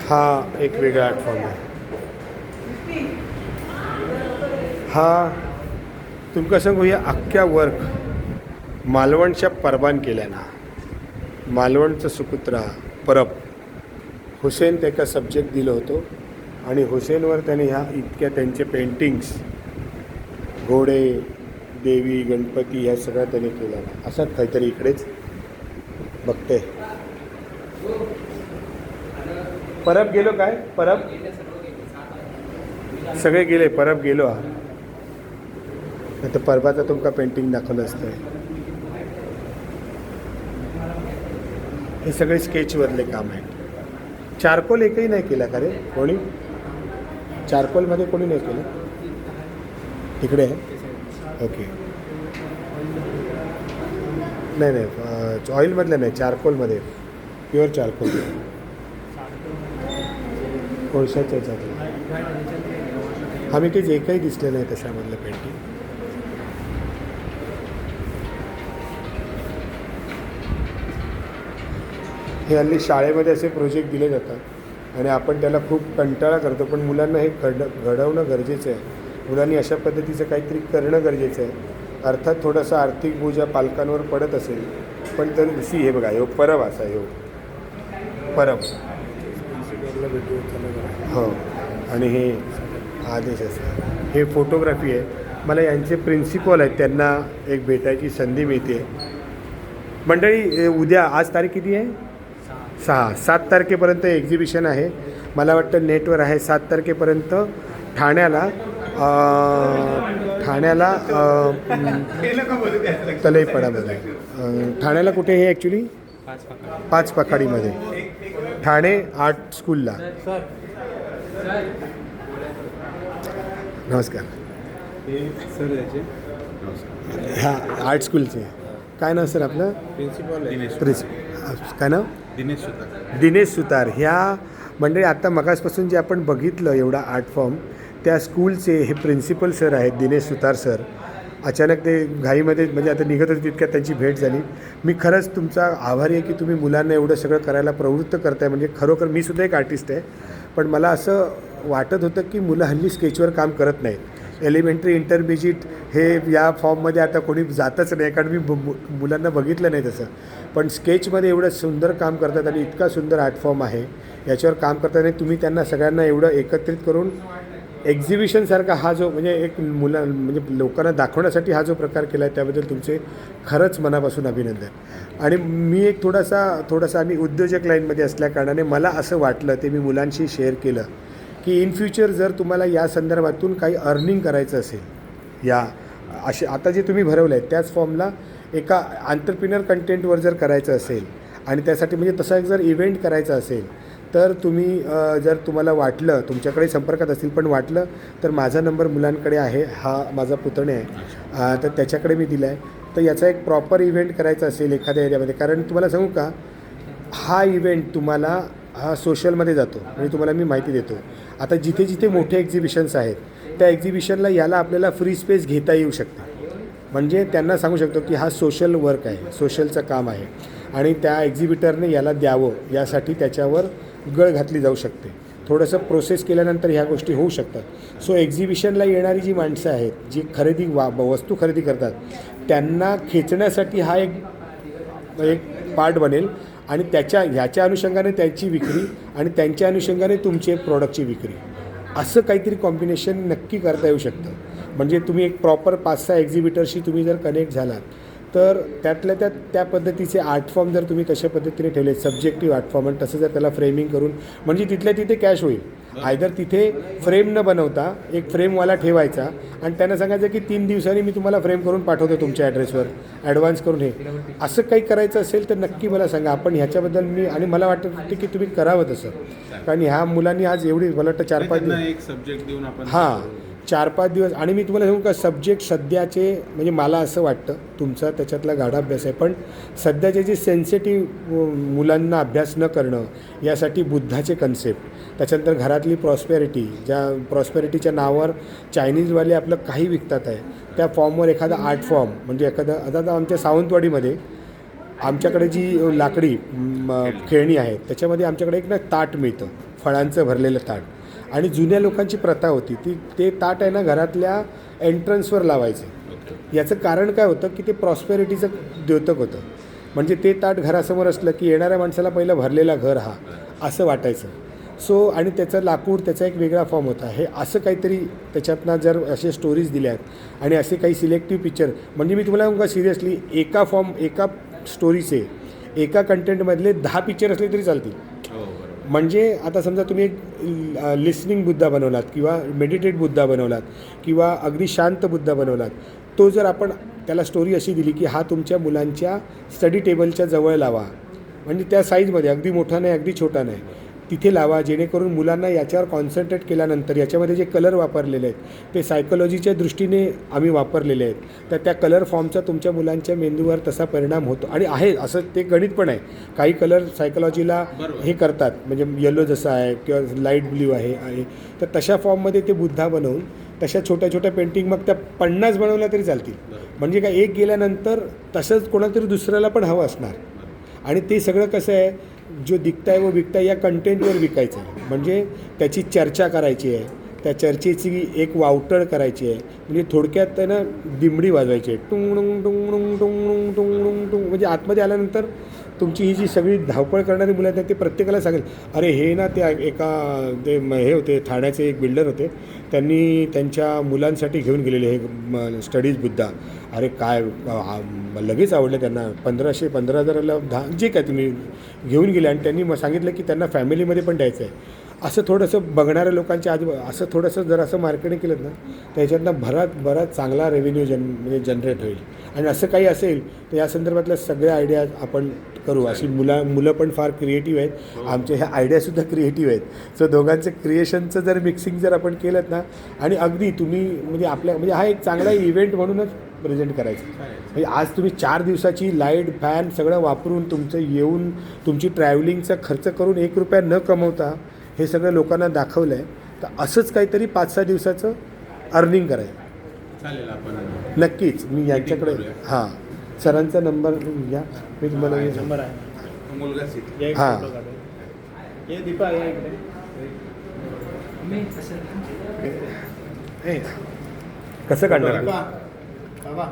हा एक वेगळा आर्ट फॉर्म आहे. हा तुमकां सांगू या अख्ख्या वर्क मालवणच्या परबान केल्या ना. मालवणचं सुपुत्रा परब हुसेन त्याका सब्जेक्ट दिलं होतं आणि हुसेनवर त्याने ह्या इतक्या त्यांचे पेंटिंग्स घोडे देवी गणपती ह्या सगळ्या त्याने केल्या ना. असंच काहीतरी इकडेच बघते. परब गेलो काय परब सगळे गेले परब गेलो हा. आता परबाचं तुमका पेंटिंग दाखवलं असतं. हे सगळे स्केचवरले काम आहे. चारकोल एकही नाही केला का रे कोणी? चारकोलमध्ये कोणी नाही केलं? तिकडे आहे ओके. नाही नाही ऑइलमधलं नाही चारकोलमध्ये प्युअर चारकोल कोळशाच्या याच्यातलं. आम्ही ते जे काही दिसलं नाही तशामधलं पेंटिंग. हे हल्ली शाळेमध्ये असे प्रोजेक्ट दिले जातात आणि आपण त्याला खूप कंटाळा करतो, पण मुलांना हे घडवणं गरजेचं आहे. मुलांनी अशा पद्धतीचं काहीतरी करणं गरजेचं आहे. अर्थात थोडासा आर्थिक बोजा पालकांवर पडत असेल, पण तर हे बघा ह्यो परब असा ह्यो परब हो. आणि हे आदेश असा हे फोटोग्राफी आहे. मला यांचे प्रिन्सिपल आहेत त्यांना एक भेटायची संधी मिळते. मंडळी उद्या आज तारीख किती आहे? 7 तारखेपर्यंत एक्झिबिशन आहे. मला वाटतं नेटवर आहे. 7 तारखेपर्यंत ठाण्याला तलईपडामध्ये ठाण्याला कुठे हे ॲक्च्युली पाच पखाडीमध्ये ठाणे आर्ट स्कूलला. नमस्कार. ह्या आर्ट स्कूलचे काय नाव सर आपलं? काय नाव? दिनेश सुतार. ह्या म्हणजे आता मगासपासून जे आपण बघितलं एवढा आर्ट फॉर्म त्या स्कूलचे हे प्रिन्सिपल सर आहेत दिनेश सुतार सर. अचानक ते घाईमध्ये म्हणजे आता निघत होते तितक्यात त्यांची भेट झाली. मी खरंच तुमचा आभारी आहे की तुम्ही मुलांना एवढं सगळं करायला प्रवृत्त करताय. म्हणजे खरोखर मी सुद्धा एक आर्टिस्ट आहे, पण मला असं वाटत होतं की मुलं हल्ली स्केचवर काम करत नाहीत. एलिमेंटरी इंटरमिजिएट हे या फॉर्ममध्ये आता कोणी जातच नाही, कारण मी मुलांना बघितलं नाही तसं. पण स्केचमध्ये एवढं सुंदर काम करतात आणि इतका सुंदर आर्ट फॉर्म आहे याच्यावर काम करताना तुम्ही त्यांना सगळ्यांना एवढं एकत्रित करून एक्झिबिशनसारखा हा जो म्हणजे एक म्हणजे लोकांना दाखवण्यासाठी हा जो प्रकार केला आहे त्याबद्दल तुमचे खरंच मनापासून अभिनंदन. आणि मी एक थोडासा आम्ही उद्योजक लाईनमध्ये असल्याकारणाने मला असं वाटलं ते मी मुलांशी शेअर केलं की इन फ्युचर जर तुम्हाला या संदर्भातून काही अर्निंग करायचं असेल या असे आता जे तुम्ही भरवलं आहे त्याच फॉर्मला एका एंटरप्रिनर कंटेंटवर जर करायचं असेल आणि त्यासाठी म्हणजे तसा एक जर इव्हेंट करायचा असेल तर तुम्ही जर तुम्हाला वाटलं तुमच्याकडे संपर्कात असतील पण वाटलं तर माझा नंबर मुलांकडे आहे. हा माझा पुतणे आहे तर त्याच्याकडे मी दिला आहे. तर याचा एक प्रॉपर इव्हेंट करायचा असेल एखाद्या एरियामध्ये, कारण तुम्हाला सांगू का हा इव्हेंट तुम्हाला हा सोशलमध्ये जातो म्हणजे तुम्हाला मी माहिती देतो. आता जिथे जिथे मोठे एक्झिबिशन्स आहेत त्या एक्झिबिशनला याला आपल्याला फ्री स्पेस घेता येऊ शकते. म्हणजे त्यांना सांगू शकतो की हा सोशल वर्क आहे, सोशलचं काम आहे आणि त्या एक्झिबिटरने याला द्यावं यासाठी त्याच्यावर गळ घातली जाऊ शकते. थोडंसं प्रोसेस केल्यानंतर ह्या गोष्टी होऊ शकतात. सो एक्झिबिशनला येणारी जी माणसं आहेत जी वस्तू खरेदी करतात त्यांना खेचण्यासाठी हा एक पार्ट बनेल आणि ह्याच्या अनुषंगाने त्याची विक्री आणि त्यांच्या अनुषंगाने तुमची प्रॉडक्टची विक्री असं काहीतरी कॉम्बिनेशन नक्की करता येऊ शकतं. म्हणजे तुम्ही एक प्रॉपर 5-6 एक्झिबिटरशी तुम्ही जर कनेक्ट झालात तर त्यातल्या त्या पद्धतीचे आर्ट फॉर्म जर तुम्ही तशा पद्धतीने ठेवले सब्जेक्टिव्ह आर्ट फॉर्म आणि तसं जर त्याला फ्रेमिंग करून म्हणजे तिथल्या तिथे कॅश होईल. आयदर तिथे फ्रेम न बनवता एक फ्रेमवाला ठेवायचा आणि त्यांना सांगायचं की 3 दिवसांनी मी तुम्हाला फ्रेम करून पाठवतो तुमच्या ॲड्रेसवर ॲडव्हान्स करून. हे असं काही करायचं असेल तर नक्की मला सांगा. आपण ह्याच्याबद्दल आणि मला वाटत होते की तुम्ही करावं तसं, कारण ह्या मुलांनी आज एवढी मला वाटतं 4-5 दिवस एक सब्जेक्ट देऊन आपण 4-5 दिवस. आणि मी तुम्हाला सांगू का सब्जेक्ट सध्याचे म्हणजे मला असं वाटतं तुमचा त्याच्यातला गाढा अभ्यास आहे, पण सध्याचे जे सेन्सिटिव्ह मुलांना अभ्यास न करणं यासाठी बुद्धाचे कन्सेप्ट, त्याच्यानंतर घरातली प्रॉस्पेरिटी, ज्या प्रॉस्पेरिटीच्या नावावर चायनीजवाले आपलं काही विकतात आहे त्या फॉर्मवर एखादा आर्ट फॉर्म म्हणजे आता आमच्या सावंतवाडीमध्ये आमच्याकडे जी लाकडी खेळणी आहेत त्याच्यामध्ये आमच्याकडे एक ताट मिळतं फळांचं भरलेलं ताट आणि जुन्या लोकांची प्रथा होती ते ताट आहे ना घरातल्या एंट्रन्सवर लावायचे. याचं कारण काय होतं की ते प्रॉस्पेरिटीचं द्योतक होतं. म्हणजे ते ताट घरासमोर असलं की येणाऱ्या माणसाला पहिलं भरलेला घर हा असं वाटायचं. सो आणि त्याचं लाकूड त्याचा एक वेगळा फॉर्म होता. हे असं काहीतरी त्याच्यातनं जर असे स्टोरीज दिल्यात आणि असे काही सिलेक्टिव्ह पिक्चर, म्हणजे मी तुम्हाला म्हणू का सिरियसली एका स्टोरीचे एका कंटेंटमधले 10 पिक्चर असले तरी चालतील. म्हणजे आता समजा तुम्ही एक लिस्निंग बुद्धा बनवलात किंवा मेडिटेट बुद्धा बनवलात किंवा अगदी शांत बुद्धा बनवलात, तो जर आपण त्याला स्टोरी अशी दिली की हा तुमच्या मुलांच्या स्टडी टेबलच्या जवळ लावा, म्हणजे त्या साईजमध्ये अगदी मोठा नाही अगदी छोटा नाही, तिथे लावा, जेणेकरून मुलांना याच्यावर कॉन्सन्ट्रेट केल्यानंतर याच्यामध्ये जे कलर वापरलेले आहेत ते सायकोलॉजीच्या दृष्टीने आम्ही वापरलेले आहेत, तर त्या कलर फॉर्मचा तुमच्या मुलांच्या मेंदूवर तसा परिणाम होतो. आणि आहे असं ते गणित पण आहे, काही कलर सायकोलॉजीला हे करतात, म्हणजे येलो जसा आहे किंवा लाईट ब्ल्यू आहे तर तशा फॉर्ममध्ये ते बुद्धा बनवून तशा छोट्या छोट्या पेंटिंग मग त्या 50 बनवल्या तरी चालतील. म्हणजे काय एक गेल्यानंतर तसंच कोणातरी दुसऱ्याला पण हवं असणार. आणि ते सगळं कसं आहे, जो दिखताय व विकताय या कंटेंटवर विकायचं आहे. म्हणजे त्याची चर्चा करायची आहे, त्या चर्चेची एक वावटळ करायची आहे. म्हणजे थोडक्यात त्यांना दिमडी वाजवायची आहे, टुंग टुंग टुंग टुंग टुंग टुंग टुंग टुंग. म्हणजे आतमध्ये आल्यानंतर तुमची ही जी सगळी धावपळ करणारी मुलं आहेत ते प्रत्येकाला सांगेल, अरे हे ना ते हे होते ठाण्याचे एक बिल्डर होते, त्यांनी त्यांच्या मुलांसाठी घेऊन गेलेले हे स्टडीज बुद्धा. अरे काय लगेच आवडलं त्यांना. 15,000 जे काय तुम्ही घेऊन गेले आणि त्यांनी मग सांगितलं की त्यांना फॅमिलीमध्ये पण द्यायचं आहे. असं थोडंसं बघणाऱ्या लोकांच्या असं थोडंसं जर असं मार्केटिंग केलं ना त्याच्यातनं बराच चांगला रेव्हेन्यू म्हणजे जनरेट होईल. आणि असं काही असेल तर या संदर्भातल्या सगळ्या आयडियाज आपण करू. अशी मुलं पण फार क्रिएटिव्ह आहेत, आमच्या ह्या आयडियासुद्धा क्रिएटिव्ह आहेत. सो दोघांचं क्रिएशनचं जर मिक्सिंग जर आपण केलं ना आणि अगदी तुम्ही म्हणजे हा एक चांगला इव्हेंट म्हणूनच प्रेझेंट करायचं. म्हणजे आज तुम्ही 4 दिवसाची लाईट फॅन सगळं वापरून तुमचं येऊन तुमची ट्रॅव्हलिंगचा खर्च करून ₹1 न कमवता हे सगळं लोकांना दाखवलं आहे, तर असंच काहीतरी 5-6 दिवसाचं अर्निंग करायचं. चालेल आपण नक्कीच. मी यांच्याकडे हां सरांचा नंबर घ्या, मी तुम्हाला नंबर आहे मुलगा सीट हां ये दीपा या इकडे. कसं काढणार बाबा